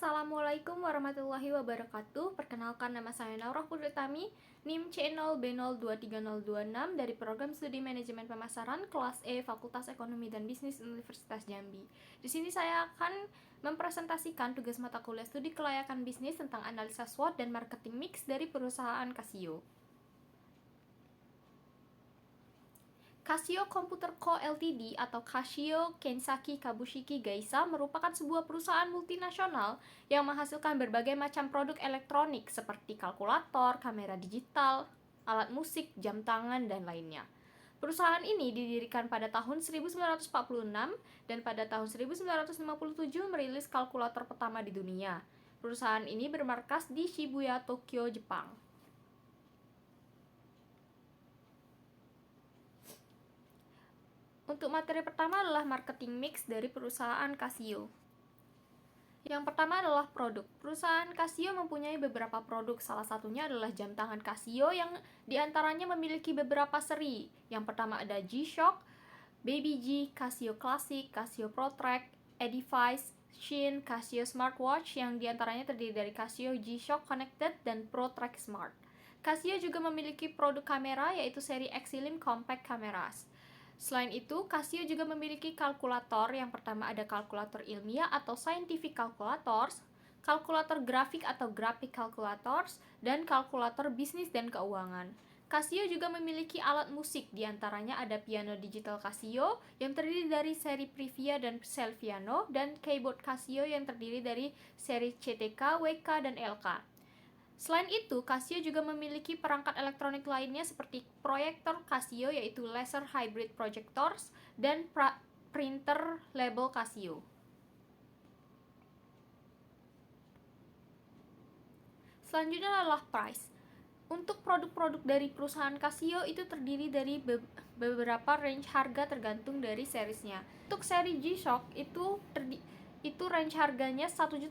Assalamualaikum warahmatullahi wabarakatuh. Perkenalkan, nama saya Naurah Putritami, NIM C0B0230226 dari Program Studi Manajemen Pemasaran kelas E Fakultas Ekonomi dan Bisnis Universitas Jambi. Di sini saya akan mempresentasikan tugas mata kuliah studi kelayakan bisnis tentang analisa SWOT dan marketing mix dari perusahaan Casio. Casio Computer Co. Ltd. atau Casio Kensaki Kabushiki Gaisa merupakan sebuah perusahaan multinasional yang menghasilkan berbagai macam produk elektronik seperti kalkulator, kamera digital, alat musik, jam tangan, dan lainnya. Perusahaan ini didirikan pada tahun 1946 dan pada tahun 1957 merilis kalkulator pertama di dunia. Perusahaan ini bermarkas di Shibuya, Tokyo, Jepang. Untuk materi pertama adalah marketing mix dari perusahaan Casio. Yang pertama adalah produk. Perusahaan Casio mempunyai beberapa produk, salah satunya adalah jam tangan Casio yang diantaranya memiliki beberapa seri. Yang pertama ada G-Shock, Baby G, Casio Classic, Casio ProTrack, Edifice, Shin, Casio Smartwatch yang diantaranya terdiri dari Casio G-Shock Connected dan ProTrack Smart. Casio juga memiliki produk kamera yaitu seri Exelim Compact Cameras. Selain itu, Casio juga memiliki kalkulator. Yang pertama ada kalkulator ilmiah atau scientific calculators, kalkulator grafik atau graphic calculators, dan kalkulator bisnis dan keuangan. Casio juga memiliki alat musik, diantaranya ada piano digital Casio yang terdiri dari seri Privia dan Celviano, dan keyboard Casio yang terdiri dari seri CTK, WK, dan LK. Selain itu, Casio juga memiliki perangkat elektronik lainnya seperti proyektor Casio yaitu laser hybrid projectors dan printer label Casio. Selanjutnya adalah price. Untuk produk-produk dari perusahaan Casio itu terdiri dari beberapa range harga tergantung dari serisnya. Untuk seri G-Shock itu range harganya 1.500.000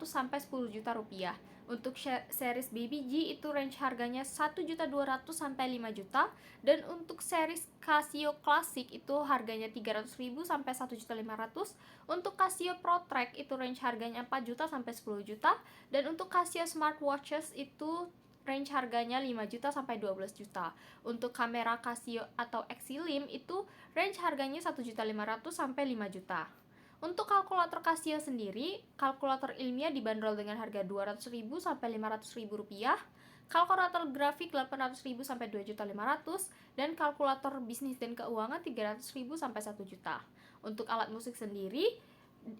sampai 10 juta rupiah. Untuk series Baby G itu range harganya 1.200.000 sampai 5 juta, dan untuk series Casio Classic itu harganya 300.000 sampai 1.500.000. Untuk Casio ProTrack itu range harganya 4 juta sampai 10 juta, dan untuk Casio Smartwatches itu range harganya 5 juta sampai 12 juta. Untuk kamera Casio atau Exelim itu range harganya 1.500.000 sampai 5 juta. Untuk kalkulator Casio sendiri, kalkulator ilmiah dibanderol dengan harga 200.000 sampai 500.000 rupiah, kalkulator grafik 800.000 sampai 2.500.000, dan kalkulator bisnis dan keuangan 300.000 sampai 1 juta. Untuk alat musik sendiri,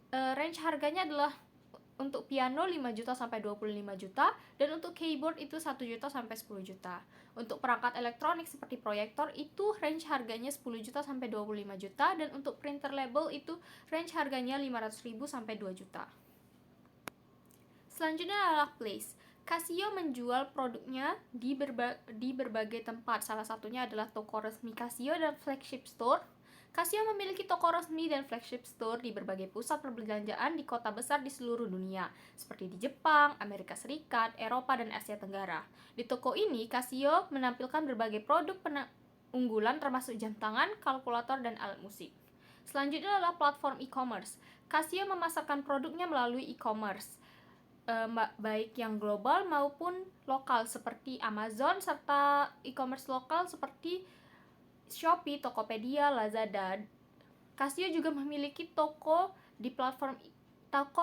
range harganya adalah untuk piano 5 juta sampai 25 juta, dan untuk keyboard itu 1 juta sampai 10 juta. Untuk perangkat elektronik seperti proyektor itu range harganya 10 juta sampai 25 juta, dan untuk printer label itu range harganya 500.000 sampai 2 juta. Selanjutnya adalah place. Casio menjual produknya di berbagai tempat. Salah satunya adalah toko resmi Casio dan flagship store. Casio memiliki toko resmi dan flagship store di berbagai pusat perbelanjaan di kota besar di seluruh dunia, seperti di Jepang, Amerika Serikat, Eropa, dan Asia Tenggara. Di toko ini, Casio menampilkan berbagai produk unggulan termasuk jam tangan, kalkulator, dan alat musik. Selanjutnya adalah platform e-commerce. Casio memasarkan produknya melalui e-commerce, baik yang global maupun lokal seperti Amazon, serta e-commerce lokal seperti Shopee, Tokopedia, Lazada. Casio juga memiliki toko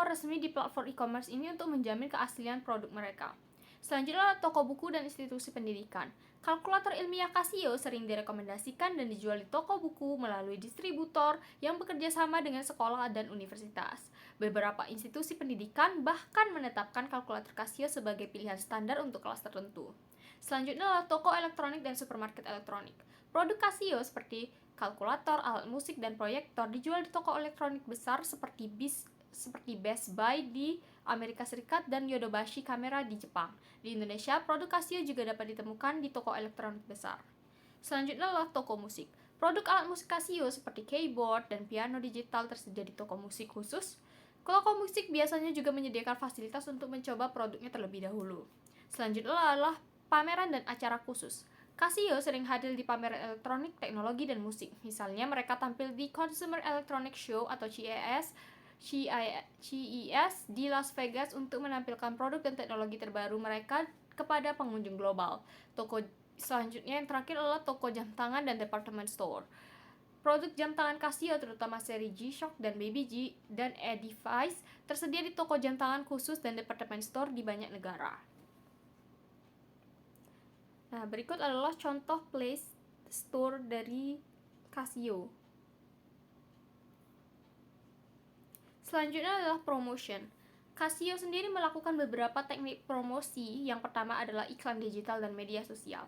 resmi di platform e-commerce ini untuk menjamin keaslian produk mereka. Selanjutnya, toko buku dan institusi pendidikan. Kalkulator ilmiah Casio sering direkomendasikan dan dijual di toko buku melalui distributor yang bekerja sama dengan sekolah dan universitas. Beberapa institusi pendidikan bahkan menetapkan kalkulator Casio sebagai pilihan standar untuk kelas tertentu. Selanjutnya adalah toko elektronik dan supermarket elektronik. Produk Casio seperti kalkulator, alat musik, dan proyektor dijual di toko elektronik besar seperti Best Buy di Amerika Serikat dan Yodobashi Camera di Jepang. Di Indonesia, produk Casio juga dapat ditemukan di toko elektronik besar. Selanjutnya adalah toko musik. Produk alat musik Casio seperti keyboard dan piano digital tersedia di toko musik khusus. Toko musik biasanya juga menyediakan fasilitas untuk mencoba produknya terlebih dahulu. Selanjutnya adalah pameran dan acara khusus. Casio sering hadir di pameran elektronik, teknologi, dan musik. Misalnya, mereka tampil di Consumer Electronics Show atau CES CES di Las Vegas untuk menampilkan produk dan teknologi terbaru mereka kepada pengunjung global. Selanjutnya yang terakhir adalah toko jam tangan dan department store. Produk jam tangan Casio terutama seri G-Shock dan Baby G dan Edifice tersedia di toko jam tangan khusus dan department store di banyak negara. Nah, berikut adalah contoh Play Store dari Casio. Selanjutnya adalah promotion. Casio sendiri melakukan beberapa teknik promosi. Yang pertama adalah iklan digital dan media sosial.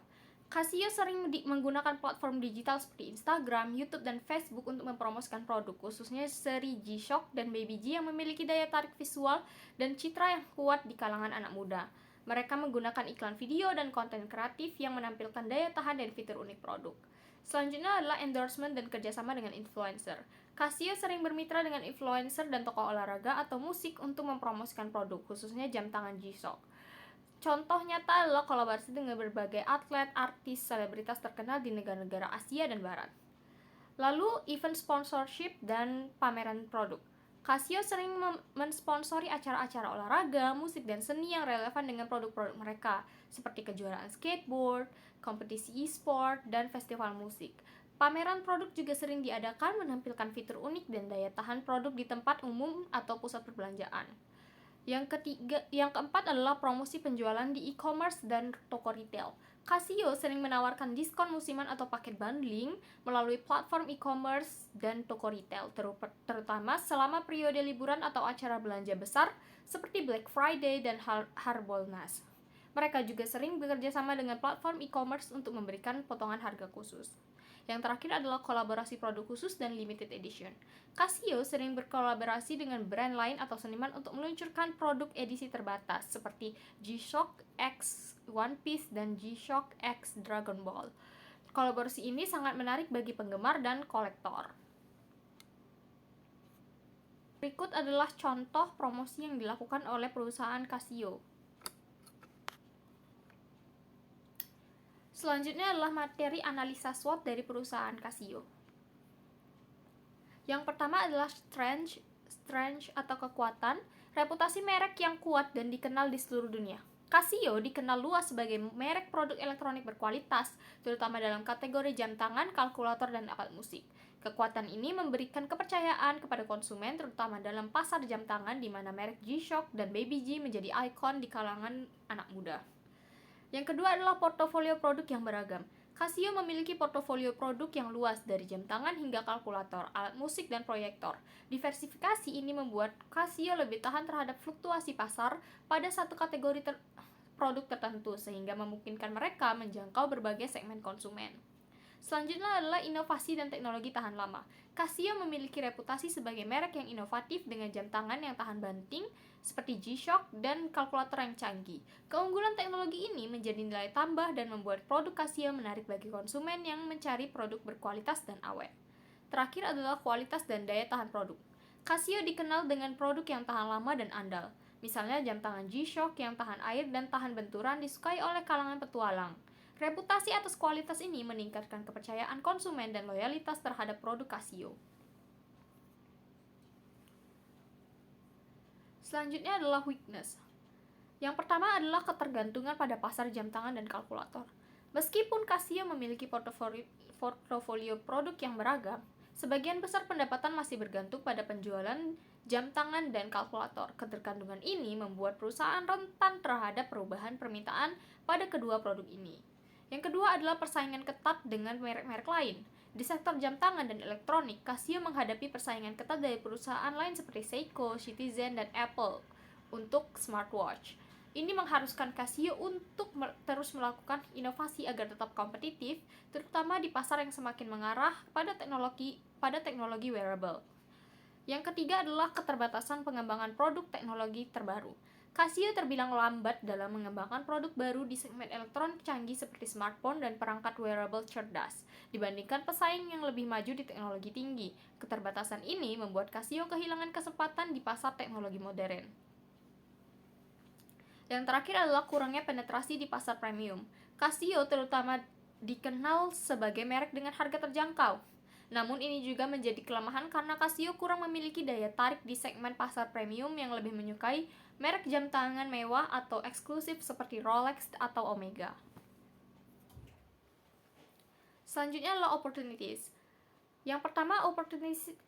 Casio sering menggunakan platform digital seperti Instagram, YouTube, dan Facebook untuk mempromosikan produk, khususnya seri G-Shock dan Baby G yang memiliki daya tarik visual dan citra yang kuat di kalangan anak muda. Mereka menggunakan iklan video dan konten kreatif yang menampilkan daya tahan dan fitur unik produk. Selanjutnya adalah endorsement dan kerjasama dengan influencer. Casio sering bermitra dengan influencer dan tokoh olahraga atau musik untuk mempromosikan produk, khususnya jam tangan G-Shock. Contoh nyata adalah kolaborasi dengan berbagai atlet, artis, selebritas terkenal di negara-negara Asia dan Barat. Lalu, event sponsorship dan pameran produk. Casio sering mensponsori acara-acara olahraga, musik, dan seni yang relevan dengan produk-produk mereka, seperti kejuaraan skateboard, kompetisi e-sport, dan festival musik. Pameran produk juga sering diadakan menampilkan fitur unik dan daya tahan produk di tempat umum atau pusat perbelanjaan. Yang keempat adalah promosi penjualan di e-commerce dan toko retail. Casio sering menawarkan diskon musiman atau paket bundling melalui platform e-commerce dan toko retail, terutama selama periode liburan atau acara belanja besar seperti Black Friday dan Harbolnas. Mereka juga sering bekerja sama dengan platform e-commerce untuk memberikan potongan harga khusus. Yang terakhir adalah kolaborasi produk khusus dan limited edition. Casio sering berkolaborasi dengan brand lain atau seniman untuk meluncurkan produk edisi terbatas seperti G-Shock X One Piece dan G-Shock X Dragon Ball. Kolaborasi ini sangat menarik bagi penggemar dan kolektor. Berikut adalah contoh promosi yang dilakukan oleh perusahaan Casio. Selanjutnya adalah materi analisa SWOT dari perusahaan Casio. Yang pertama adalah strength atau kekuatan, reputasi merek yang kuat dan dikenal di seluruh dunia. Casio dikenal luas sebagai merek produk elektronik berkualitas, terutama dalam kategori jam tangan, kalkulator, dan alat musik. Kekuatan ini memberikan kepercayaan kepada konsumen, terutama dalam pasar jam tangan di mana merek G-Shock dan Baby G menjadi ikon di kalangan anak muda. Yang kedua adalah portofolio produk yang beragam. Casio memiliki portofolio produk yang luas dari jam tangan hingga kalkulator, alat musik, dan proyektor. Diversifikasi ini membuat Casio lebih tahan terhadap fluktuasi pasar pada satu kategori produk tertentu, sehingga memungkinkan mereka menjangkau berbagai segmen konsumen. Selanjutnya adalah inovasi dan teknologi tahan lama. Casio memiliki reputasi sebagai merek yang inovatif dengan jam tangan yang tahan banting, seperti G-Shock dan kalkulator yang canggih. Keunggulan teknologi ini menjadi nilai tambah dan membuat produk Casio menarik bagi konsumen yang mencari produk berkualitas dan awet. Terakhir adalah kualitas dan daya tahan produk. Casio dikenal dengan produk yang tahan lama dan andal. Misalnya jam tangan G-Shock yang tahan air dan tahan benturan disukai oleh kalangan petualang. Reputasi atas kualitas ini meningkatkan kepercayaan konsumen dan loyalitas terhadap produk Casio. Selanjutnya adalah weakness. Yang pertama adalah ketergantungan pada pasar jam tangan dan kalkulator. Meskipun Casio memiliki portofolio produk yang beragam, sebagian besar pendapatan masih bergantung pada penjualan jam tangan dan kalkulator. Ketergantungan ini membuat perusahaan rentan terhadap perubahan permintaan pada kedua produk ini. Yang kedua adalah persaingan ketat dengan merek-merek lain. Di sektor jam tangan dan elektronik, Casio menghadapi persaingan ketat dari perusahaan lain seperti Seiko, Citizen, dan Apple untuk smartwatch. Ini mengharuskan Casio untuk terus melakukan inovasi agar tetap kompetitif, terutama di pasar yang semakin mengarah pada teknologi wearable. Yang ketiga adalah keterbatasan pengembangan produk teknologi terbaru. Casio terbilang lambat dalam mengembangkan produk baru di segmen elektronik canggih seperti smartphone dan perangkat wearable cerdas, dibandingkan pesaing yang lebih maju di teknologi tinggi. Keterbatasan ini membuat Casio kehilangan kesempatan di pasar teknologi modern. Yang terakhir adalah kurangnya penetrasi di pasar premium. Casio terutama dikenal sebagai merek dengan harga terjangkau. Namun ini juga menjadi kelemahan karena Casio kurang memiliki daya tarik di segmen pasar premium yang lebih menyukai merek jam tangan mewah atau eksklusif seperti Rolex atau Omega. Selanjutnya adalah opportunities. Yang pertama,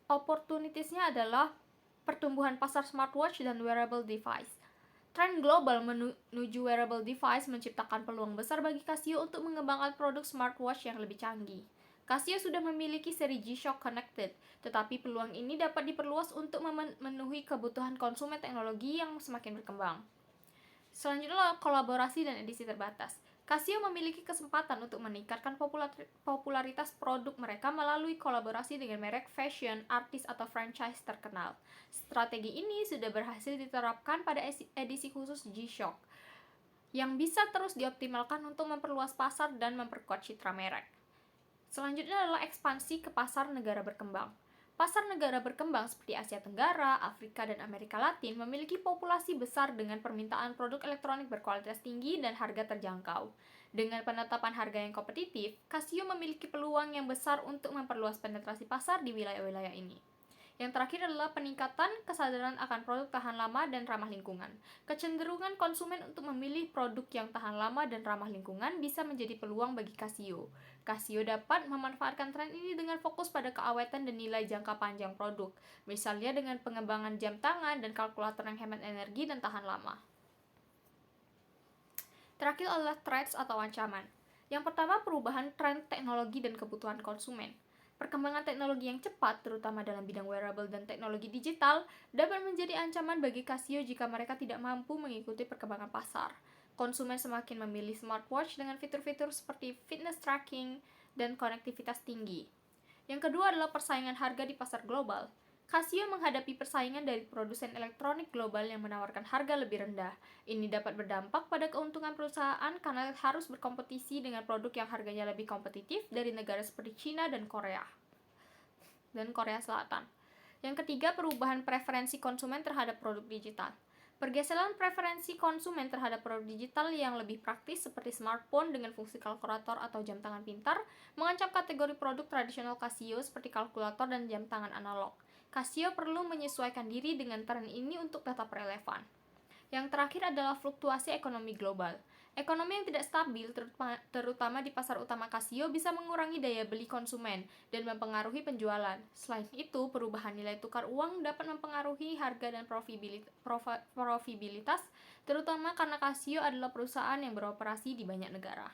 opportunities-nya adalah pertumbuhan pasar smartwatch dan wearable device. Tren global menuju wearable device menciptakan peluang besar bagi Casio untuk mengembangkan produk smartwatch yang lebih canggih. Casio sudah memiliki seri G-Shock Connected, tetapi peluang ini dapat diperluas untuk memenuhi kebutuhan konsumen teknologi yang semakin berkembang. Selanjutnya adalah kolaborasi dan edisi terbatas. Casio memiliki kesempatan untuk meningkatkan popularitas produk mereka melalui kolaborasi dengan merek fashion, artis, atau franchise terkenal. Strategi ini sudah berhasil diterapkan pada edisi khusus G-Shock, yang bisa terus dioptimalkan untuk memperluas pasar dan memperkuat citra merek. Selanjutnya adalah ekspansi ke pasar negara berkembang. Pasar negara berkembang seperti Asia Tenggara, Afrika, dan Amerika Latin memiliki populasi besar dengan permintaan produk elektronik berkualitas tinggi dan harga terjangkau. Dengan penetapan harga yang kompetitif, Casio memiliki peluang yang besar untuk memperluas penetrasi pasar di wilayah-wilayah ini. Yang terakhir adalah peningkatan kesadaran akan produk tahan lama dan ramah lingkungan. Kecenderungan konsumen untuk memilih produk yang tahan lama dan ramah lingkungan bisa menjadi peluang bagi Casio. Casio dapat memanfaatkan tren ini dengan fokus pada keawetan dan nilai jangka panjang produk, misalnya dengan pengembangan jam tangan dan kalkulator yang hemat energi dan tahan lama. Terakhir adalah threats atau ancaman. Yang pertama, perubahan tren teknologi dan kebutuhan konsumen. Perkembangan teknologi yang cepat, terutama dalam bidang wearable dan teknologi digital, dapat menjadi ancaman bagi Casio jika mereka tidak mampu mengikuti perkembangan pasar. Konsumen semakin memilih smartwatch dengan fitur-fitur seperti fitness tracking dan konektivitas tinggi. Yang kedua adalah persaingan harga di pasar global. Casio menghadapi persaingan dari produsen elektronik global yang menawarkan harga lebih rendah. Ini dapat berdampak pada keuntungan perusahaan karena harus berkompetisi dengan produk yang harganya lebih kompetitif dari negara seperti China dan Korea Selatan. Yang ketiga, perubahan preferensi konsumen terhadap produk digital. Pergeseran preferensi konsumen terhadap produk digital yang lebih praktis seperti smartphone dengan fungsi kalkulator atau jam tangan pintar mengancam kategori produk tradisional Casio seperti kalkulator dan jam tangan analog. Casio perlu menyesuaikan diri dengan tren ini untuk tetap relevan. Yang terakhir adalah fluktuasi ekonomi global. Ekonomi yang tidak stabil, terutama di pasar utama Casio, bisa mengurangi daya beli konsumen dan mempengaruhi penjualan. Selain itu, perubahan nilai tukar uang dapat mempengaruhi harga dan profitabilitas, terutama karena Casio adalah perusahaan yang beroperasi di banyak negara.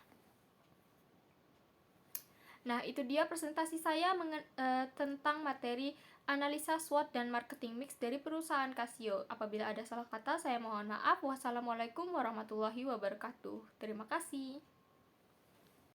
Nah, itu dia presentasi saya tentang materi analisa SWOT dan marketing mix dari perusahaan Casio. Apabila ada salah kata, saya mohon maaf. Wassalamualaikum warahmatullahi wabarakatuh. Terima kasih.